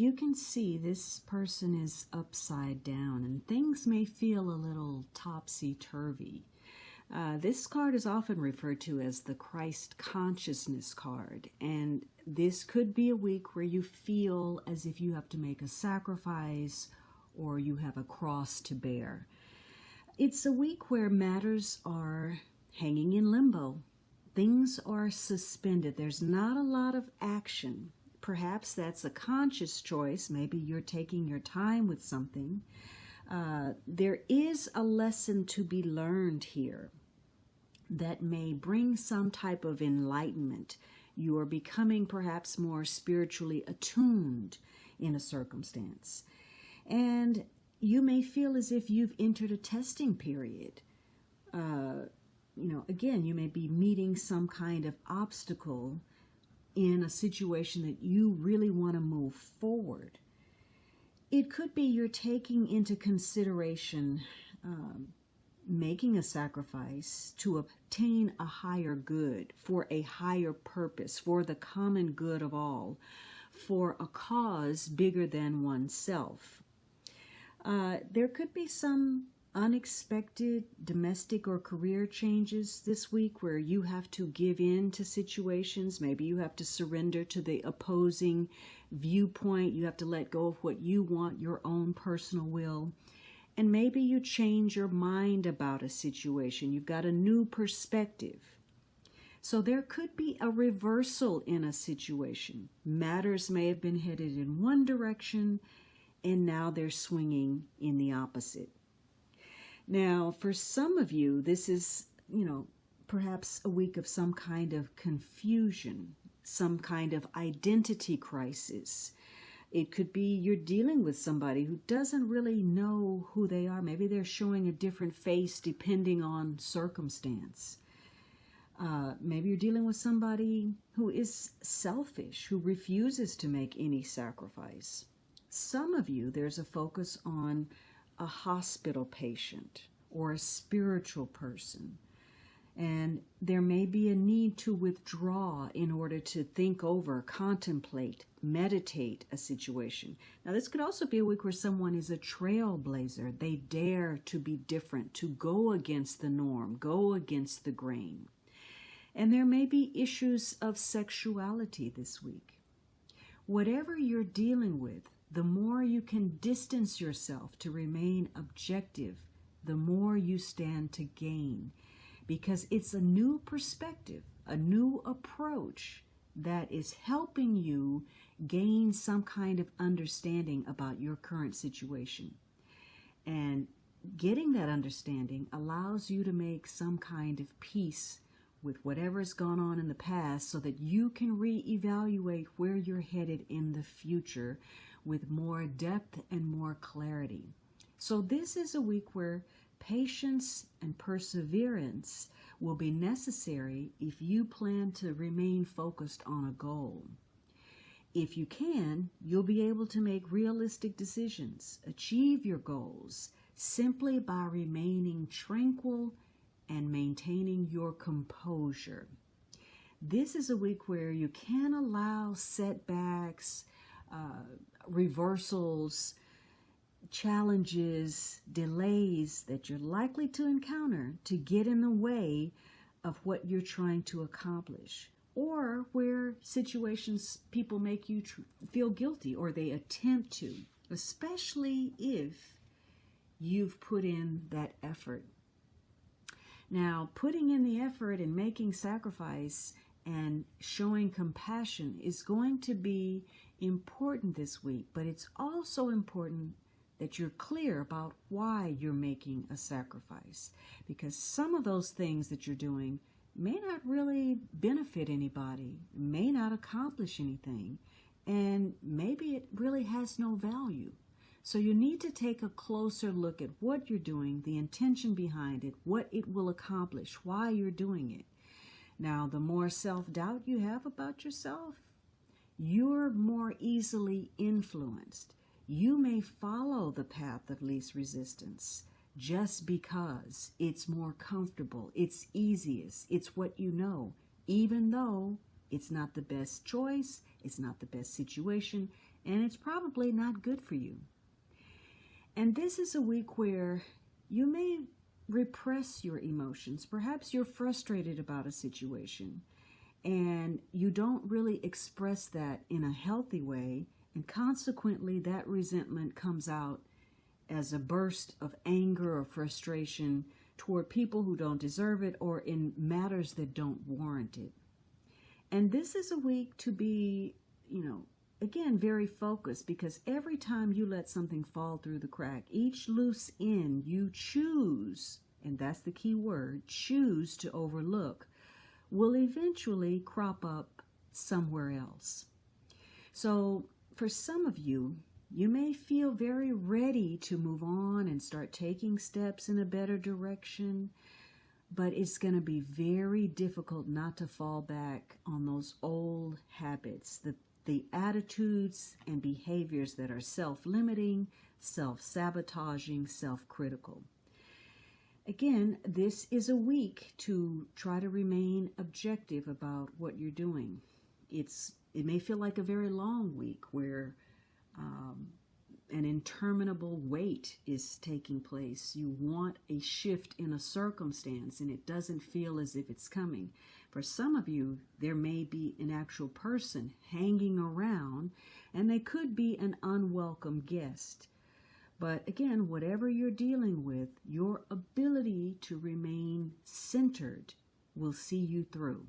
you can see this person is upside down and things may feel a little topsy-turvy. This card is often referred to as the Christ consciousness card, and this could be a week where you feel as if you have to make a sacrifice or you have a cross to bear. It's a week where matters are hanging in limbo. Things are suspended. There's not a lot of action. Perhaps that's a conscious choice. Maybe you're taking your time with something. There is a lesson to be learned here that may bring some type of enlightenment. You are becoming perhaps more spiritually attuned in a circumstance. And you may feel as if you've entered a testing period. Again, you may be meeting some kind of obstacle in a situation that you really want to move forward. It could be you're taking into consideration making a sacrifice to obtain a higher good, for a higher purpose, for the common good of all, for a cause bigger than oneself. There could be some unexpected domestic or career changes this week where you have to give in to situations. Maybe you have to surrender to the opposing viewpoint. You have to let go of what you want, your own personal will. And maybe you change your mind about a situation. You've got a new perspective. So there could be a reversal in a situation. Matters may have been headed in one direction, and now they're swinging in the opposite. Now, for some of you, this is, perhaps a week of some kind of confusion, some kind of identity crisis. It could be you're dealing with somebody who doesn't really know who they are. Maybe they're showing a different face depending on circumstance. Maybe you're dealing with somebody who is selfish, who refuses to make any sacrifice. Some of you, there's a focus on a hospital patient or a spiritual person. And there may be a need to withdraw in order to think over, contemplate, meditate a situation. Now, this could also be a week where someone is a trailblazer. They dare to be different, to go against the norm, go against the grain. And there may be issues of sexuality this week. Whatever you're dealing with, the more you can distance yourself to remain objective, the more you stand to gain. Because it's a new perspective, a new approach that is helping you gain some kind of understanding about your current situation. And getting that understanding allows you to make some kind of peace with whatever's gone on in the past so that you can reevaluate where you're headed in the future with more depth and more clarity. So this is a week where patience and perseverance will be necessary if you plan to remain focused on a goal. If you can, you'll be able to make realistic decisions, achieve your goals, simply by remaining tranquil and maintaining your composure. This is a week where you can allow setbacks, reversals, challenges, delays that you're likely to encounter to get in the way of what you're trying to accomplish, or where situations people make you feel guilty or they attempt to, especially if you've put in that effort. Now, putting in the effort and making sacrifice and showing compassion is going to be important this week, but it's also important that you're clear about why you're making a sacrifice, because some of those things that you're doing may not really benefit anybody, may not accomplish anything, and maybe it really has no value. So you need to take a closer look at what you're doing, the intention behind it, what it will accomplish, why you're doing it. Now, the more self-doubt you have about yourself, you're more easily influenced. You may follow the path of least resistance just because it's more comfortable, it's easiest, it's what you know, even though it's not the best choice, it's not the best situation, and it's probably not good for you. And this is a week where you may repress your emotions. Perhaps you're frustrated about a situation and you don't really express that in a healthy way, and consequently that resentment comes out as a burst of anger or frustration toward people who don't deserve it or in matters that don't warrant it. And this is a week to be, again, very focused, because every time you let something fall through the crack, each loose end you choose, and that's the key word, choose to overlook, will eventually crop up somewhere else. So for some of you, you may feel very ready to move on and start taking steps in a better direction, but it's going to be very difficult not to fall back on those old habits, the attitudes and behaviors that are self-limiting, self-sabotaging, self-critical. Again, this is a week to try to remain objective about what you're doing. It may feel like a very long week where an interminable wait is taking place. You want a shift in a circumstance and it doesn't feel as if it's coming. For some of you, there may be an actual person hanging around, and they could be an unwelcome guest. But again, whatever you're dealing with, your ability to remain centered will see you through.